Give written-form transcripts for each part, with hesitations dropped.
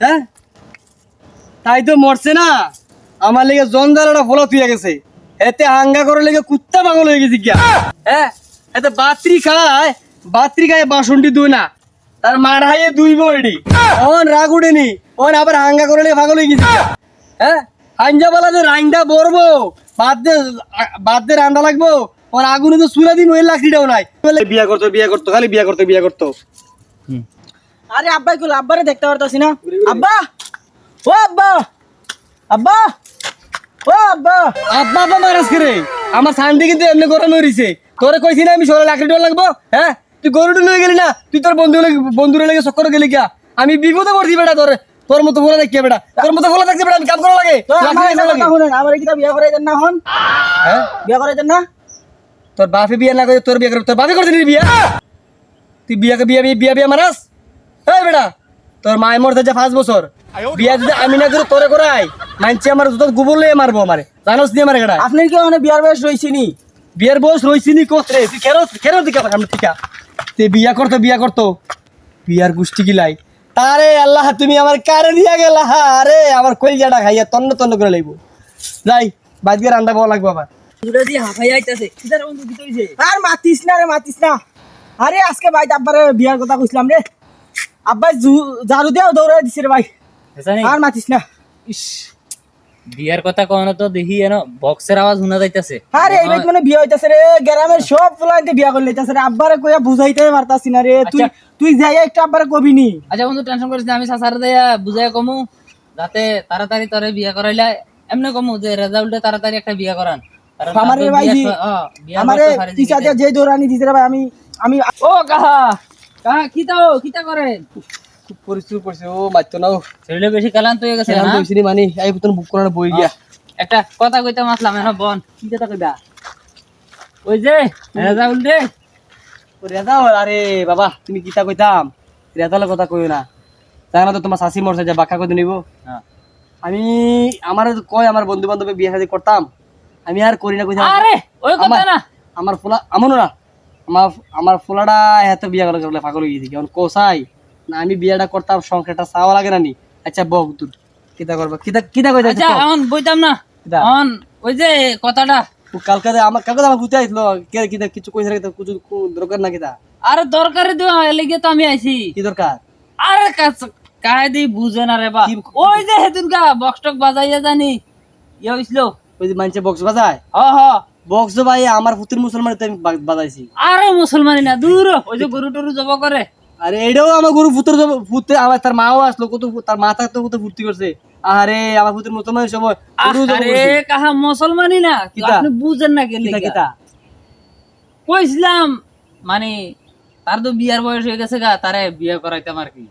হ্যাঁ তাই তো মরছে না আমার লেগে জঞ্জালটা ফলো তুই গেছে এতে হাঙ্গা করে লেগে কুত্তা পাগল হয়ে গেছি কিয়া হ্যাঁ এতে বাত্রি খায় বাসনটি দুই না তার মার হাইয়ে দুই বড়ি অন রাগ উঠেনি অন আবার হাঙ্গা করে লেগে পাগল হয়ে গেছি হ্যাঁ হাঞ্জা বলা যে রাইন্দা বরবো বাদ দিয়ে রান্না লাগবো ওর আগুনে তো চুলা দিন ওই লাকড়িটাও নাই বিয়া করতো খালি বিয়া করতো আরে আব্বাই কইলো আব্বারে দেখতে পারতাছি না আব্বা ও আব্বা আব্বা ও আব্বা আব্বা আব্বা মারাস করে আমার সান্ডে কিন্তু এমনি গরম হয়েছে তোরে কইছি না আমি শরীরে লাকড়ি লাগবো হ্যাঁ তুই গরুটা লয়ে গেলি না তুই তোর বন্ধুরা লেগে চক্কর গেলি কিয়া আমি বিপদে পড়ছি বেটা তোর মতো বলে দেখি বেটা তোর মতো বলে থাকছে বেটা আমি কাম করা লাগে আমার কি বিয়া করাই দেন না হন হ্যাঁ বিয়া করাই দেন না তোর বাপে বিয়া না করে তোর বিয়া করে তোর বাপে করতে বিয়া তুই বিয়া মারাস এই বেটা তোর মায়ের মরতে যা 5 বছর বিয়া যদি আমি না করে তোরে করাই মানছি আমার জুতো গোবর লয়ে মারবো আমারে জানোস নি আমার এটা আপনার কি মানে বিয়ার বয়স রইছিনি বিয়ার বয়স রইছিনি কোত্রে তুই কেন দিকা আমরা ঠিকা তুই বিয়া করতো বিয়ার গুষ্টি গিলাই তারে আল্লাহ তুমি আমার কারে দিয়া গেলা আরে আমার কলজাটা খাইয়া তন্ন করে লইব যাই বাজকে রান্না পাওয়া লাগবো আবার পুরো দিয়ে হাফাই আইতাছে কিদার বন্ধু দিতে হইছে আর মাতিস না আরে আজকে ভাই আব্বারে বিয়ার কথা কইছিলাম রে আব্বা জারু দিও দৌড়াই দিছে রে ভাই আর মাতিস না ইস বিয়ার কথা কোন তো দেখি এনো বক্সের আওয়াজ শোনা যাইতাছে আরে এই ভাই মানে বিয়া হইতাছে রে গ্রামের সব ফুলাইতে বিয়া করে লইতাছে রে আব্বারে কইয়া বুঝাইতে পারতাছি না রে তুই যাইয়া একটু আব্বারে কবি নি আচ্ছা বন্ধু টেনশন করিস না আমি সাসারে দেয়া বুঝাই কমু যাতে তাড়াতাড়ি তোরে বিয়া করাইলা এমনি কমু যে রেজাল্টে তাড়াতাড়ি একটা বিয়া করান আমারে ভাই আমারে পিছাতে যে দৌড়ানি দিছে রে ভাই আমি ও কাহা কিতা করেন খুব পরিশ্রম করছে ও মারতো না শরীরে বেশি কালান্ত হয়ে গেছে না কইছিনি মানে এই পুতন বুক করানো বই গিয়া একটা কথা কইতাম আসলাম এনো বন কি কথা কইবা ওই যে রেজাউল দে রেজাউল আরে বাবা তুমি কিতা কইতাম রেজাউলের কথা কইও না জানা তো তোমার শাশি মরছে যে বাক্কা কই নিব হ্যাঁ আমি আমার কয় আমার বন্ধু বান্ধব বিয়ে শাদী করতাম আমি আর করি না কইতাম আরে ওই কথা না আমার ফুলা আমনো না আমার ফুলাটা এত বিয়া করে পাগল হয়ে গেছে কেমন কোসাই না আমি বিয়াটা করতাম সংখ্যাটা চাওয়া লাগে না নি আচ্ছা বক দূর কিতা করবা কিতা কইতা আচ্ছা এখন বইতাম না এখন ওই যে কথাটা কালকে আমার গুতে আইছিল কিতা কিছু কইছে না কিছু দরকার না কিতা আরে দরকারে দেওয়া লেগে তো আমি আইছি কি দরকার আরে কায়দি বুঝে না রে বা ওই যে হেতুন কা বক্স টক বাজাইয়া জানি ইয়া হইছিল ওই যে মানুষে বক্স বাজায় হ বক্স ভাই আমার পুত্র মুসলমান আমি বাজাইছি আরে মুসলমানি না দূর ওই যে গরু টরু জব করে আরে এটাও আমার গরু পুত্র আমার তার মাও আসলো কত তার মাথা তো কত ফুর্তি করছে আরে আমার পুত্র মুসলমানের সময় আরে কাহা মুসলমানি না আপনি বুঝেন না গেলে কিতা কইছিলাম মানে তার তো বিয়ার বয়স হয়ে গেছে গা তারে বিয়া করাইতাম আর কি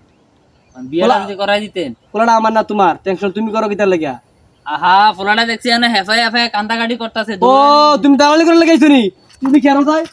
বিয়া যদি করাই দিতেন পোলাটা আমার না তোমার টেনশন তুমি করো কিতার লাগিয়া আহা পোলাটা দেখছি না হেফাই কান্দা কাটি করতেছে ও তুমি দালালি করে লাগাইছো নি তুমি কেন যায়